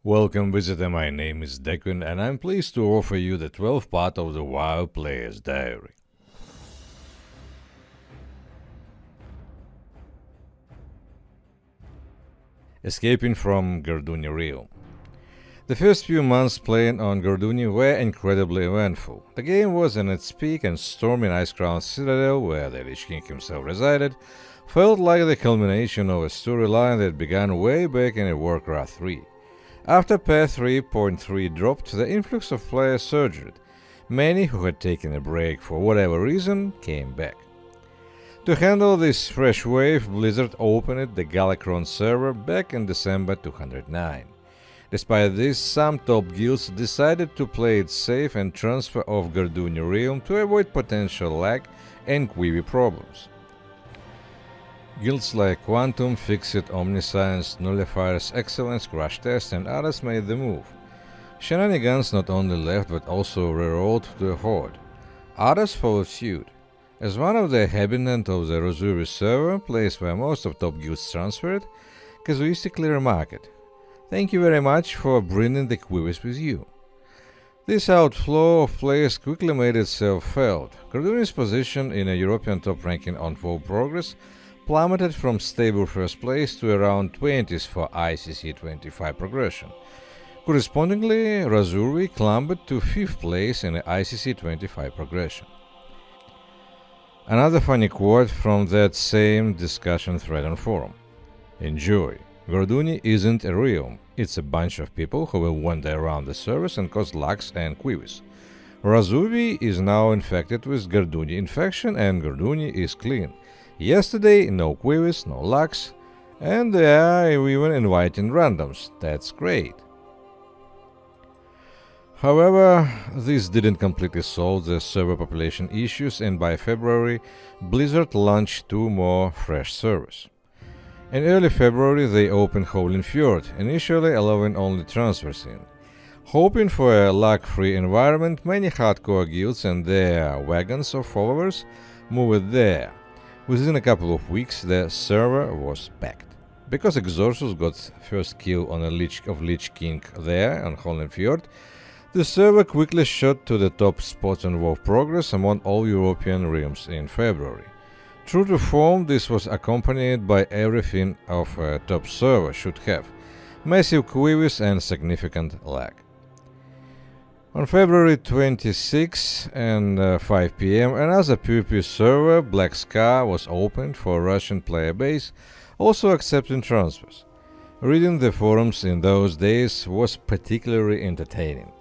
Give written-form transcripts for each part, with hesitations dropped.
Welcome visitor, my name is Declan and I'm pleased to offer you the 12th part of the WoW Player's Diary. Escaping from Garduni Realm. The first few months playing on Garduni were incredibly eventful. The game was in its peak and storming Ice-Crown Citadel, where the Lich King himself resided, felt like the culmination of a storyline that began way back in Warcraft 3. After patch 3.3 dropped, the influx of players surged. Many who had taken a break for whatever reason came back. To handle this fresh wave, Blizzard opened the Galakrond server back in December 209. Despite this, some top guilds decided to play it safe and transfer off Garduni Realm to avoid potential lag and PvE problems. Guilds like Quantum, Fixit, Omniscience, Nullifier's Excellence, Crash Test and others made the move. Shenanigans not only left but also rerolled to the Horde. Others followed suit. As one of the inhabitants of the Rosuri server, place where most of top guilds transferred, casuistically remarked, "Thank you very much for bringing the quivers with you." This outflow of players quickly made itself felt. Garduni's position in a European top ranking on WoW Progress plummeted from stable first place to around 20s for ICC 25 progression. Correspondingly, Rosuri clambered to 5th place in the ICC 25 progression. Another funny quote from that same discussion thread on forum. Enjoy. Garduni isn't a realm, it's a bunch of people who will wander around the service and cause lags and quivers. Rosuri is now infected with Garduni infection and Garduni is clean. Yesterday, no quivers, no lags, and they are even inviting randoms. That's great. However, this didn't completely solve the server population issues, and by February, Blizzard launched 2 more fresh servers. In early February, they opened Howling Fjord, initially allowing only transfers in. Hoping for a lag-free environment, many hardcore guilds and their wagons of followers moved there. Within a couple of weeks, the server was packed. Because Exorcus got first kill on a Lich King there on Howling Fjord, the server quickly shot to the top spots on WoW Progress among all European realms in February. True to form, this was accompanied by everything of a top server should have: massive quivers and significant lag. On February 26 and 5 p.m., another PvP server, Black Scar, was opened for Russian player base, also accepting transfers. Reading the forums in those days was particularly entertaining.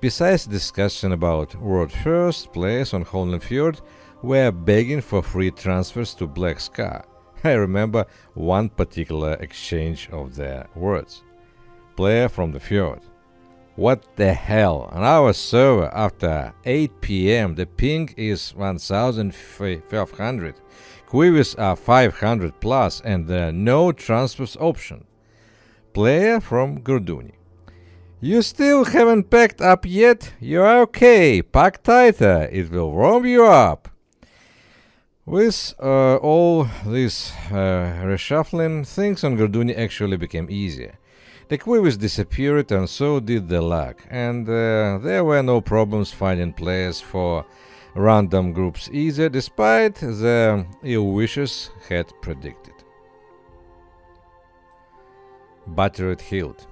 Besides discussion about world first, players on Howling Fjord were begging for free transfers to Black Scar. I remember one particular exchange of their words. Player from the Fjord: "What the hell, on our server after 8 p.m. the ping is 1500, quivers are 500 plus and there are no transfers option." Player from Garduni: "You still haven't packed up yet? You're okay, pack tighter, it will warm you up." With all this reshuffling, things on Garduni actually became easier. The quivers disappeared and so did the lag, and there were no problems finding players for random groups either, despite the ill wishes had predicted. Battered Hilt.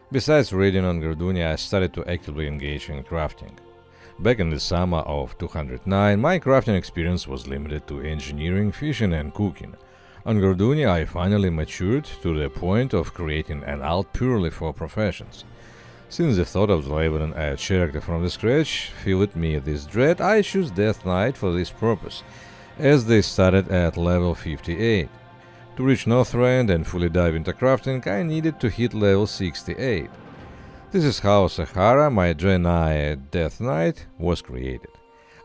Besides raiding on Garduni, I started to actively engage in crafting. Back in the summer of 209, my crafting experience was limited to engineering, fishing and cooking. On Garduni, I finally matured to the point of creating an alt purely for professions. Since the thought of leveling a character from the scratch filled me this dread, I chose Death Knight for this purpose, as they started at level 58. To reach Northrend and fully dive into crafting, I needed to hit level 68. This is how Sahara, my Draenei Death Knight, was created.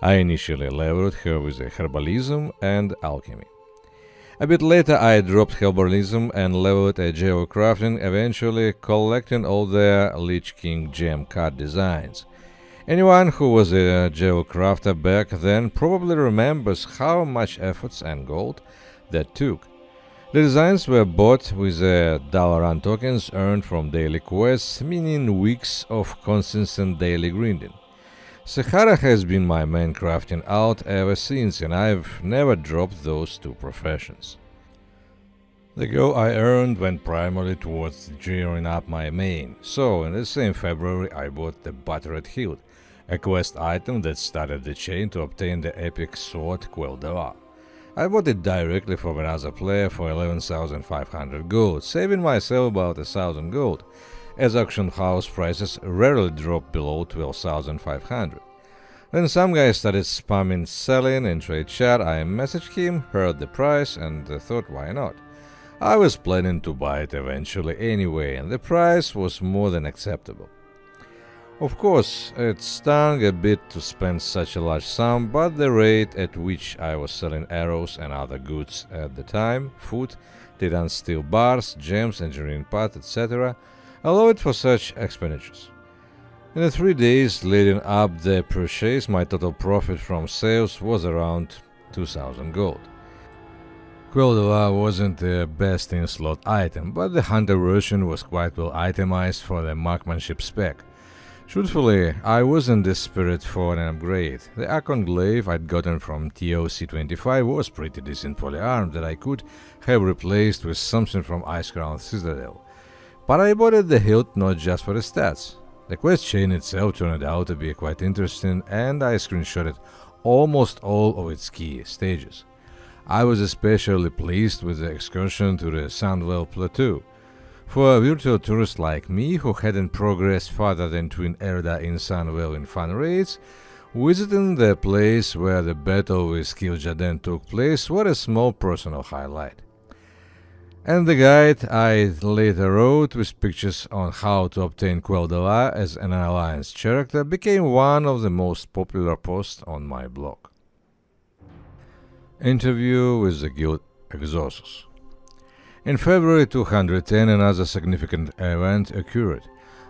I initially leveled her with herbalism and alchemy. A bit later I dropped herbalism and leveled a geocrafting, eventually collecting all their Lich King gem card designs. Anyone who was a geocrafter back then probably remembers how much efforts and gold that took. The designs were bought with the Dalaran tokens earned from daily quests, meaning weeks of consistent daily grinding. Sahara has been my main crafting out ever since, and I've never dropped those two professions. The go I earned went primarily towards gearing up my main, so in the same February I bought the Buttered Hilt, a quest item that started the chain to obtain the epic sword Quel'Dalar. I bought it directly from another player for 11,500 gold, saving myself about 1,000 gold, as auction house prices rarely drop below 12,500. When some guy started spamming selling in trade chat, I messaged him, heard the price, and thought why not. I was planning to buy it eventually anyway, and the price was more than acceptable. Of course, it stung a bit to spend such a large sum, but the rate at which I was selling arrows and other goods at the time, food, titan steel bars, gems, engineering parts, etc., allowed for such expenditures. In the 3 days leading up the purchase, my total profit from sales was around 2,000 gold. Quel'Dalar wasn't the best in slot item, but the hunter version was quite well itemized for the marksmanship spec. Truthfully, I wasn't desperate for an upgrade. The Akon glaive I'd gotten from TOC25 was pretty decent polyarm that I could have replaced with something from Icecrown Citadel. But I bought the hilt not just for the stats. The quest chain itself turned out to be quite interesting, and I screenshotted almost all of its key stages. I was especially pleased with the excursion to the Sandwell Plateau. For a virtual tourist like me, who hadn't progressed farther than Twin Erda in Sandwell in fun raids, visiting the place where the battle with Kil'jaeden took place was a small personal highlight. And the guide I later wrote with pictures on how to obtain Quel'Dalar as an Alliance character became one of the most popular posts on my blog. Interview with the Guild Exorsus. In February 210, another significant event occurred.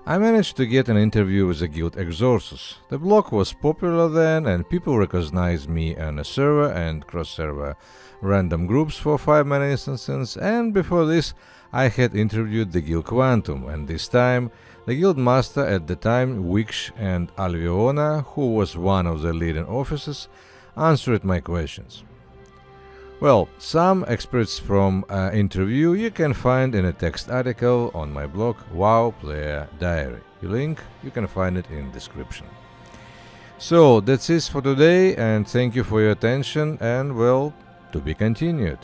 I managed to get an interview with the Guild Exorsus. The blog was popular then, and people recognized me on a server and cross-server random groups for 5-man instances, and before this I had interviewed the Guild Quantum, and this time the Guild Master at the time, Wix and Alviona, who was one of the leading officers, answered my questions. Well, some experts from interview you can find in a text article on my blog WoW Player Diary. The link you can find it in description. So that's it for today, and thank you for your attention, and well, to be continued.